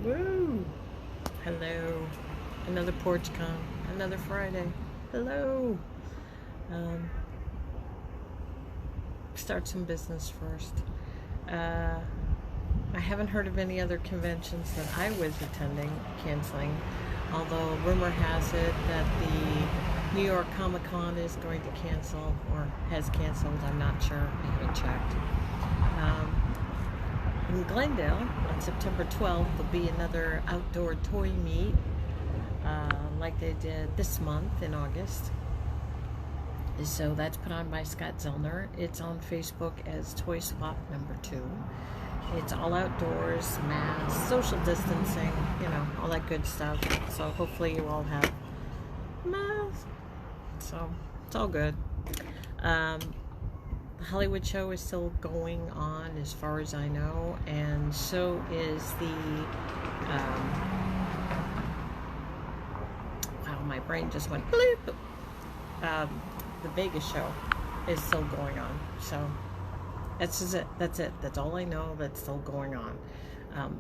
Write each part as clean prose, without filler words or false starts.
Woo! Hello. Another Porchcon. Another Friday. Hello. Um, Start some business first. I haven't heard of any other conventions that I was attending canceling, although rumor has it that the New York Comic Con is going to cancel, or has canceled. I'm not sure. I haven't checked. In Glendale, on September 12th, there'll be another outdoor toy meet, like they did this month in August. So that's put on by Scott Zellner. It's on Facebook as Toy Swap #2. It's all outdoors, masks, social distancing, all that good stuff. So hopefully you all have masks. So it's all good. The Hollywood show is still going on as far as I know, and so is the wow, my brain just went bleep. The Vegas show is still going on, so that's it. That's all I know that's still going on.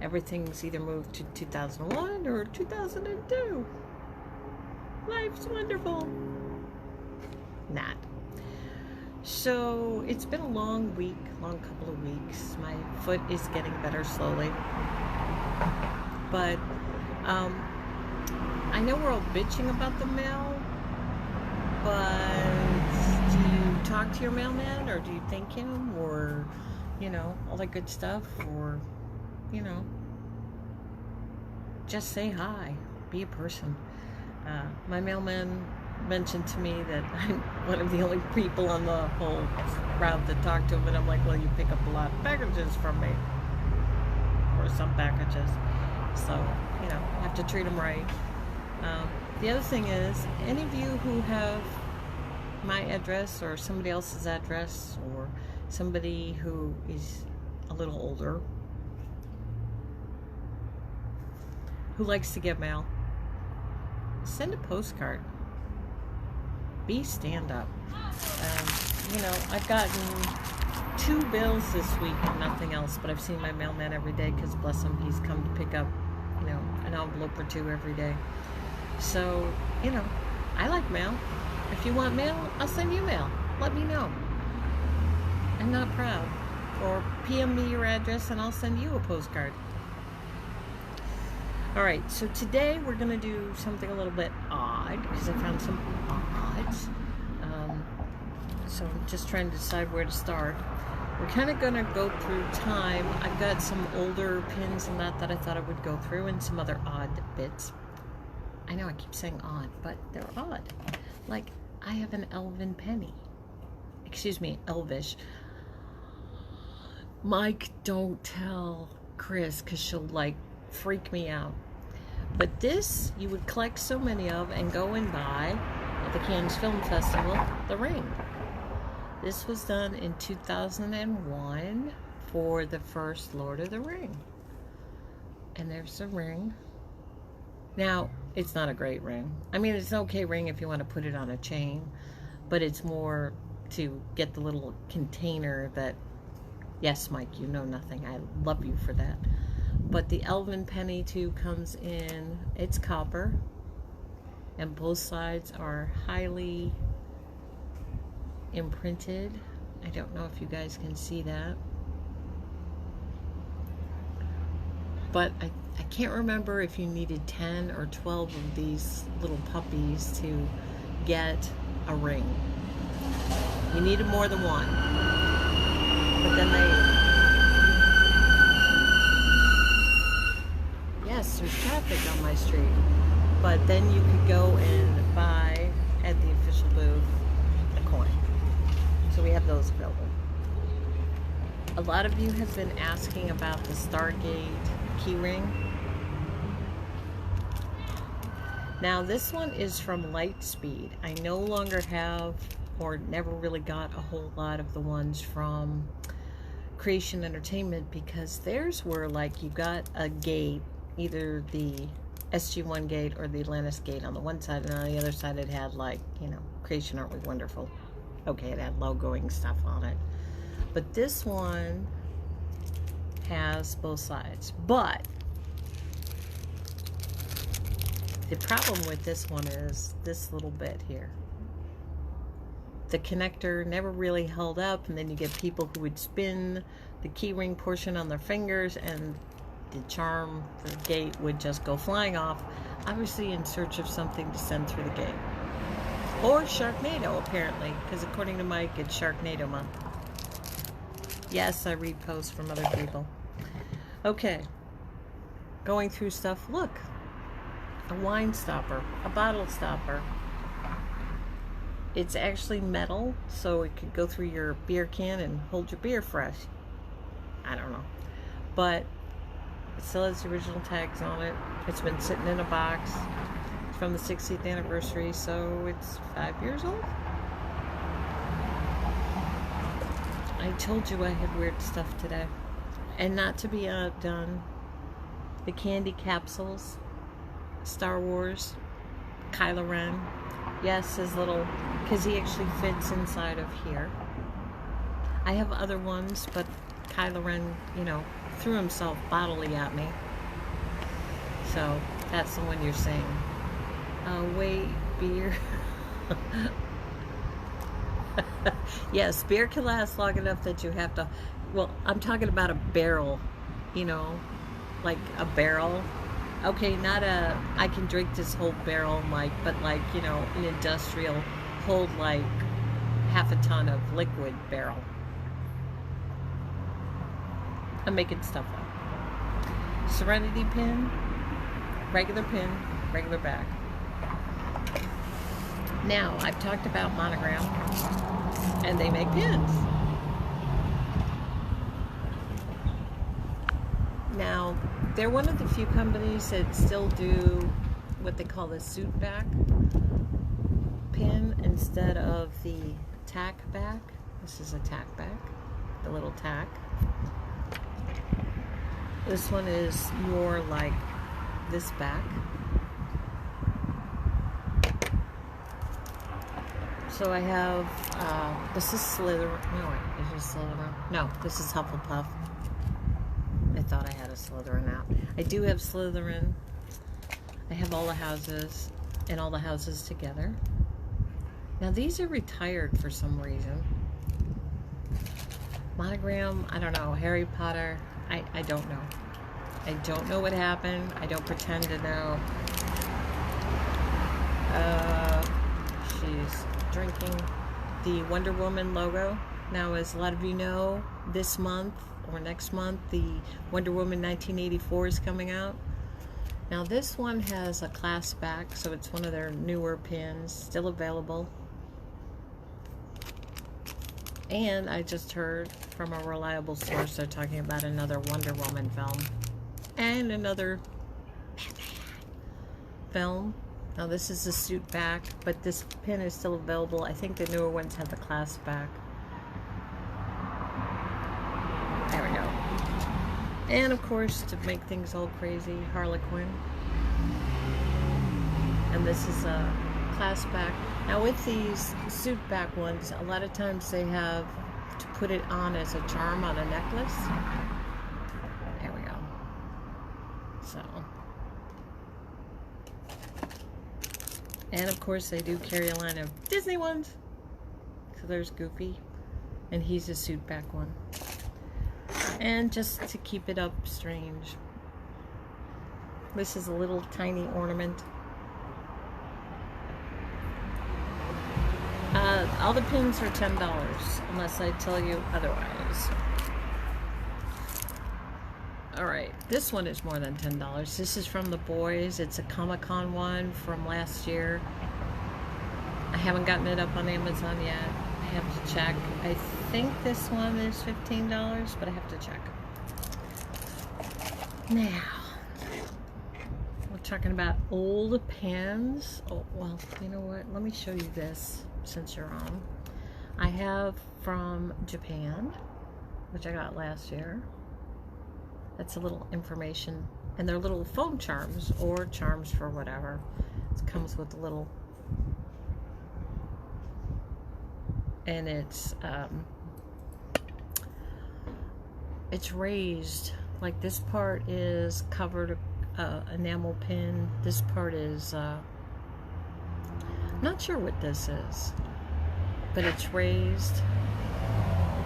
Everything's either moved to 2001 or 2002. Life's wonderful. Not. So it's been a long couple of weeks. My foot is getting better slowly, but I know we're all bitching about the mail, but do you talk to your mailman, or do you thank him, or all that good stuff, or just say hi, be a person? My mailman mentioned to me that I'm one of the only people on the whole route that talk to him, and I'm like, well, you pick up a lot of packages from me, or some packages, so I have to treat them right. The other thing is, any of you who have my address or somebody else's address, or somebody who is a little older who likes to get mail, send a postcard. Be stand up. I've gotten 2 bills this week and nothing else, but I've seen my mailman every day because, bless him, he's come to pick up an envelope or 2 every day. So I like mail. If you want mail, I'll send you mail. Let me know. I'm not proud. Or PM me your address and I'll send you a postcard. Alright, so today we're going to do something a little bit odd, because I found some odds. So I'm just trying to decide where to start. We're kind of going to go through time. I've got some older pins and that I thought I would go through, and some other odd bits. I know I keep saying odd, but they're odd. Like, I have an elven penny. Excuse me, elvish. Mike, don't tell Chris, because she'll, freak me out. But this, you would collect so many of and go and buy at the Cannes Film Festival, The Ring. This was done in 2001 for the first Lord of the Ring. And there's the ring. Now, it's not a great ring. I mean, it's an okay ring if you want to put it on a chain, but it's more to get the little container that, yes, Mike, you know nothing. I love you for that. But the elven penny too comes in, it's copper, and both sides are highly imprinted. I don't know if you guys can see that, but I can't remember if you needed 10 or 12 of these little puppies to get a ring. You needed more than one, but then yes, there's traffic on my street, but then you could go and buy at the official booth a coin. So we have those available. A lot of you have been asking about the Stargate keyring. Now this one is from Lightspeed. I no longer have, or never really got, a whole lot of the ones from Creation Entertainment, because theirs were like, you got a gate, either the SG-1 gate or the Atlantis gate on the one side, and on the other side it had Creation Aren't We Wonderful. Okay, it had logoing stuff on it. But this one has both sides. But The problem with this one is this little bit here. The connector never really held up, and then you get people who would spin the keyring portion on their fingers, and the charm for the gate would just go flying off, obviously in search of something to send through the gate. Or Sharknado, apparently, because according to Mike, it's Sharknado month. Yes, I read posts from other people. Okay, going through stuff. Look, a wine stopper, a bottle stopper. It's actually metal, so it could go through your beer can and hold your beer fresh. I don't know. But it still has the original tags on it. It's been sitting in a box. It's from the 60th anniversary, so it's 5 years old. I told you I had weird stuff today. And not to be outdone, the candy capsules, Star Wars, Kylo Ren. Yes, his little, because he actually fits inside of here. I have other ones, but Kylo Ren, you know, threw himself bodily at me. So that's the one you're saying. Wait, beer. Yes, beer can last long enough that you have to, well, I'm talking about a barrel, you know, like a barrel. Okay, not a, I can drink this whole barrel, Mike, but like, you know, an industrial, hold like half a ton of liquid barrel. I'm making stuff up. Serenity pin, regular back. Now, I've talked about Monogram, and they make pins. Now, they're one of the few companies that still do what they call the suit back pin instead of the tack back. This is a tack back, the little tack. This one is more like this back. So I have, this is Slytherin. No, wait, is this Slytherin? No, this is Hufflepuff. I thought I had a Slytherin out. I do have Slytherin. I have all the houses and all the houses together. Now these are retired for some reason. Monogram, I don't know. Harry Potter, I don't know. I don't know what happened. I don't pretend to know. She's drinking the Wonder Woman logo. Now, as a lot of you know, this month or next month, the Wonder Woman 1984 is coming out. Now, this one has a clasp back, so it's one of their newer pins, still available. And I just heard from a reliable source they're talking about another Wonder Woman film and another film. Now this is the suit back, but this pin is still available. I think the newer ones have the clasp back. There we go. And of course, to make things all crazy, Harlequin. And this is a clasp back. Now with these suit back ones, a lot of times they have to put it on as a charm on a necklace. There we go. So. And of course they do carry a line of Disney ones. So there's Goofy. And he's a suit back one. And just to keep it up strange, this is a little tiny ornament. All the pins are $10 unless I tell you otherwise. Alright, this one is more than $10. This is from the boys. It's a Comic-Con one from last year. I haven't gotten it up on Amazon yet. I have to check. I think this one is $15, but I have to check. Now, we're talking about old pens. Oh, well, you know what? Let me show you this since you're on. I have from Japan, which I got last year. That's a little information, and they're little foam charms or charms for whatever. It comes with a little, and it's raised. Like this part is covered enamel pin. This part is, not sure what this is, but it's raised.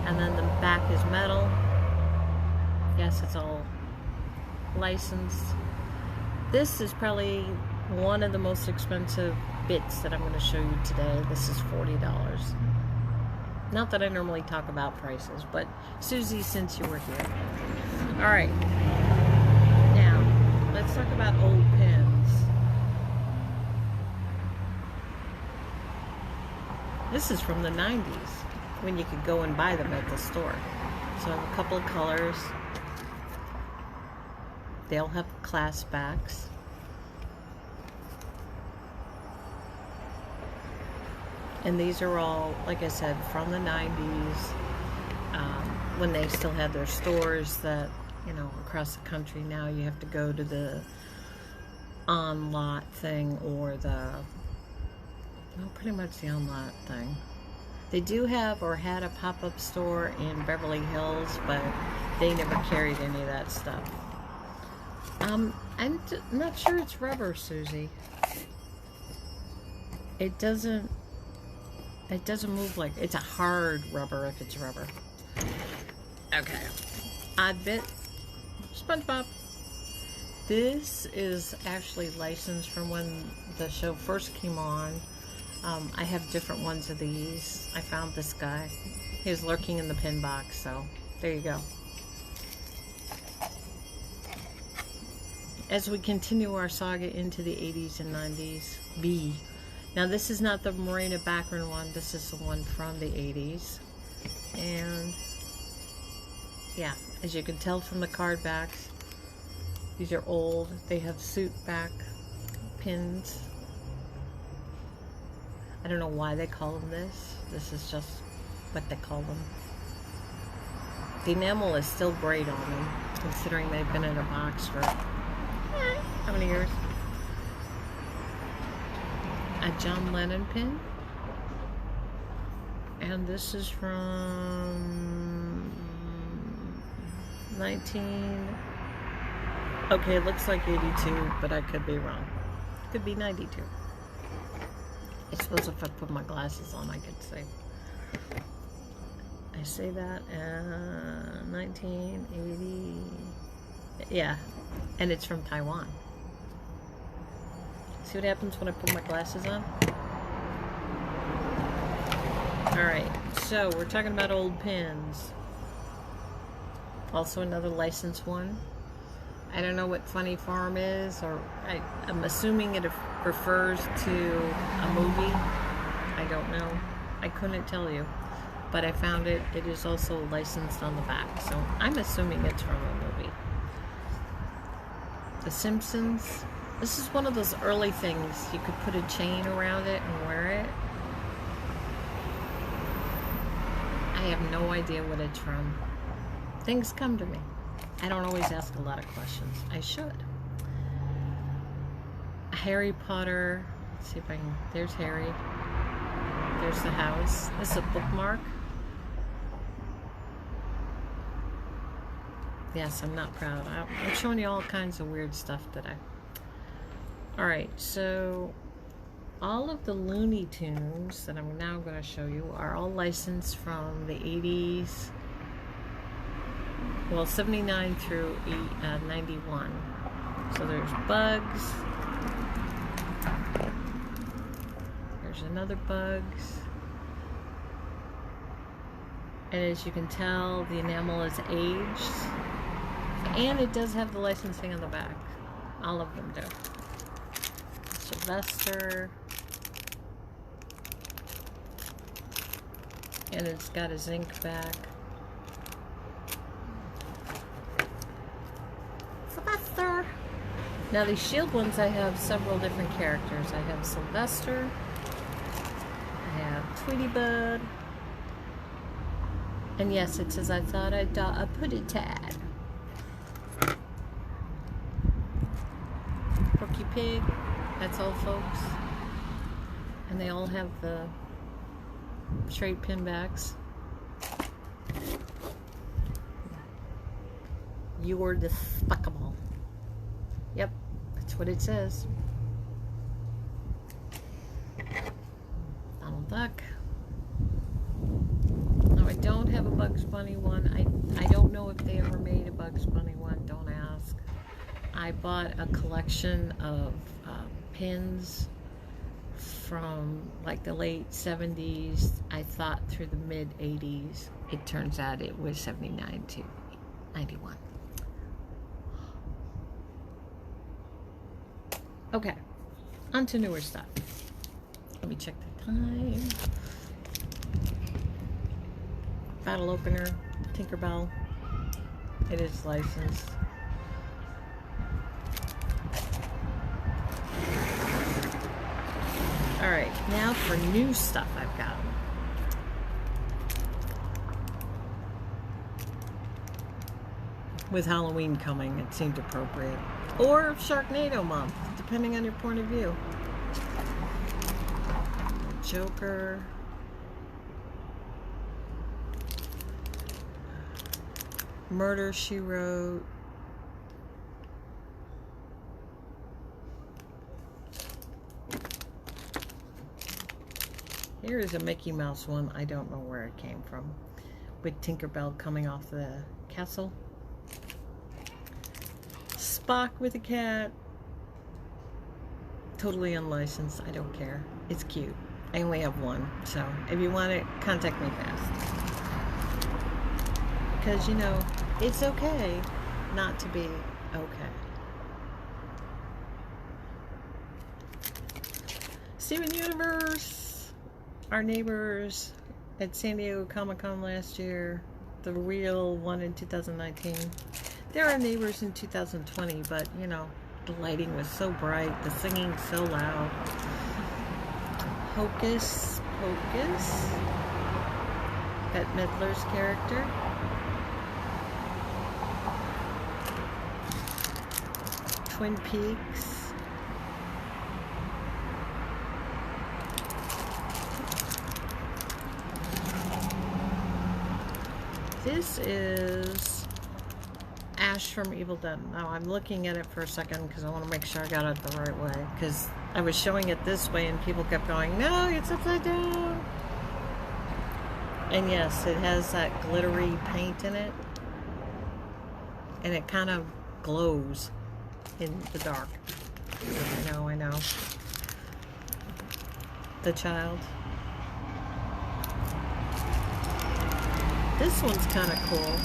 And then the back is metal. Yes, it's all licensed. This is probably one of the most expensive bits that I'm going to show you today. This is $40. Not that I normally talk about prices, but Susie, since you were here. Alright. Now, let's talk about old pins. This is from the 90s, when you could go and buy them at the store. So I have a couple of colors. They'll have clasp backs. And these are all, like I said, from the 90s, when they still had their stores that, you know, across the country. Now you have to go to the on-lot thing or the, well, pretty much the on-lot thing. They do have or had a pop-up store in Beverly Hills, but they never carried any of that stuff. I'm not sure it's rubber, Susie. It doesn't move like, it's a hard rubber if it's rubber. Okay. Odd bit. SpongeBob. This is actually licensed from when the show first came on. I have different ones of these. I found this guy. He was lurking in the pin box, so there you go. As we continue our saga into the 80s and 90s, B. Now this is not the Marina Baccarin one, this is the one from the 80s. And yeah, as you can tell from the card backs, these are old. They have suit back pins. I don't know why they call them this. This is just what they call them. The enamel is still great on them, considering they've been in a box for how many years? A John Lennon pin. And this is from 19... Okay, it looks like 82, but I could be wrong. Could be 92. I suppose if I put my glasses on, I could say. I say that, 1980... Yeah, and it's from Taiwan. See what happens when I put my glasses on? Alright, so we're talking about old pins. Also another licensed one. I don't know what Funny Farm is, or I'm assuming it refers to a movie. I don't know. I couldn't tell you. But I found it. It is also licensed on the back, so I'm assuming it's from a movie. The Simpsons. This is one of those early things. You could put a chain around it and wear it. I have no idea what it's from. Things come to me. I don't always ask a lot of questions. I should. Harry Potter. Let's see if I can. There's Harry. There's the house. This is a bookmark. Yes, I'm not proud. I'm showing you all kinds of weird stuff today. Alright, so all of the Looney Tunes that I'm now going to show you are all licensed from the 80s. Well, 79 through 91. So there's Bugs. There's another Bugs. And as you can tell, the enamel is aged. And it does have the licensing on the back. All of them do. Sylvester. And it's got a zinc back. Sylvester! Now these shield ones, I have several different characters. I have Sylvester. I have Tweety Bud. And yes, it says I thought I'd put a tag. Porky Pig. That's all, folks. And they all have the straight pin backs. You're despicable. Yep, that's what it says. Donald Duck. No, I don't have a Bugs Bunny one. I don't know if they ever made a Bugs Bunny one. Don't ask. I bought a collection of pins from like the late 70s. I thought through the mid 80s. It turns out it was 79 to 91. Okay, on to newer stuff. Let me check the time. Bottle opener, Tinkerbell. It is licensed. Alright, now for new stuff I've got. With Halloween coming, it seemed appropriate. Or Sharknado month, depending on your point of view. Joker. Murder, She Wrote. Here is a Mickey Mouse one. I don't know where it came from. With Tinkerbell coming off the castle. Spock with a cat. Totally unlicensed. I don't care. It's cute. I only have one. So if you want it, contact me fast. Because, you know, it's okay not to be okay. Steven Universe. Our neighbors at San Diego Comic-Con last year. The real one in 2019. There are neighbors in 2020, but, you know, the lighting was so bright, the singing so loud. Hocus Pocus. Bette Midler's character. Twin Peaks. This is Ash from Evil Dead. Now I'm looking at it for a second because I want to make sure I got it the right way. Because I was showing it this way and people kept going, no, it's upside down. And yes, it has that glittery paint in it. And it kind of glows in the dark. I know. The Child. This one's kind of cool.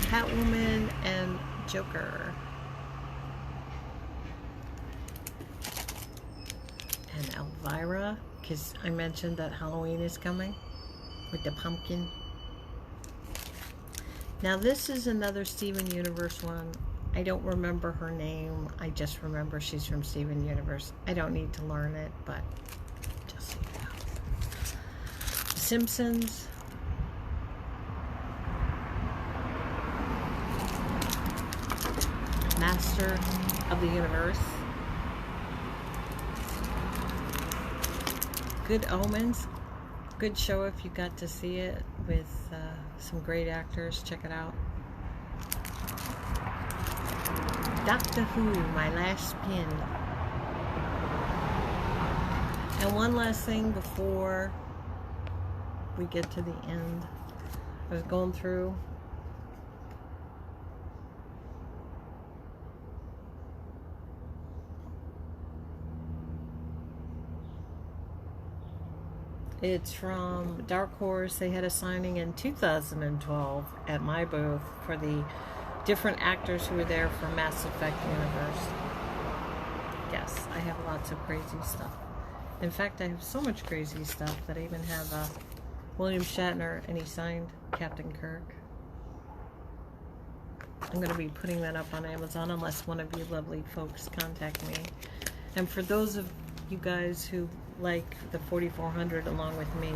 Catwoman and Joker. And Elvira, because I mentioned that Halloween is coming with the pumpkin. Now this is another Steven Universe one. I don't remember her name. I just remember she's from Steven Universe. I don't need to learn it, but just so you know. Simpsons. Master of the Universe. Good Omens. Good show if you got to see it with some great actors. Check it out. Doctor Who, My Last Pin. And one last thing before we get to the end. I was going through. It's from Dark Horse. They had a signing in 2012 at my booth for the different actors who were there for Mass Effect Universe. Yes, I have lots of crazy stuff. In fact, I have so much crazy stuff that I even have William Shatner, and he signed Captain Kirk. I'm going to be putting that up on Amazon unless one of you lovely folks contact me. And for those of you guys who like the 4400 along with me,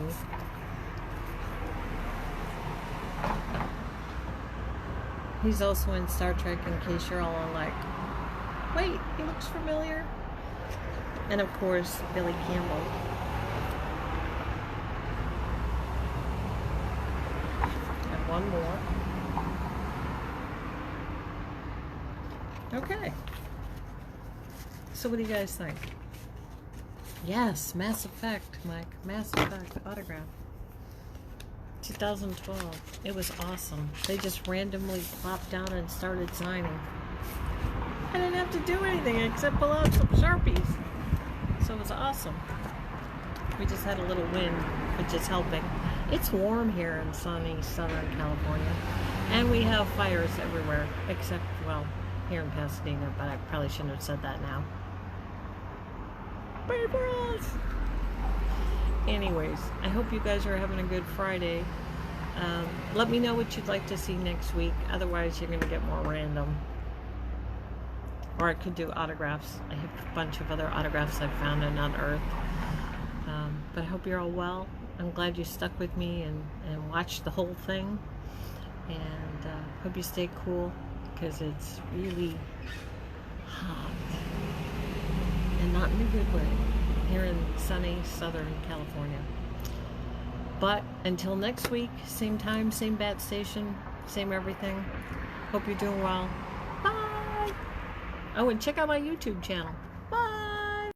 he's also in Star Trek, in case you're all like, wait, he looks familiar. And of course, Billy Campbell. And one more. Okay. So what do you guys think? Yes, Mass Effect, Mike. Mass Effect autograph. 2012. It was awesome. They just randomly plopped down and started signing. I didn't have to do anything except pull out some Sharpies. So it was awesome. We just had a little wind, which is helping. It's warm here in sunny Southern California. And we have fires everywhere, except, well, here in Pasadena, but I probably shouldn't have said that now. Pray for us! Anyways, I hope you guys are having a good Friday. Let me know what you'd like to see next week. Otherwise, you're going to get more random. Or I could do autographs. I have a bunch of other autographs I've found and unearthed. But I hope you're all well. I'm glad you stuck with me and watched the whole thing. And hope you stay cool, because it's really hot. And not in a good way here in sunny Southern California. But until next week, same time, same bat station, same everything. Hope you're doing well. Bye! Oh, and check out my YouTube channel.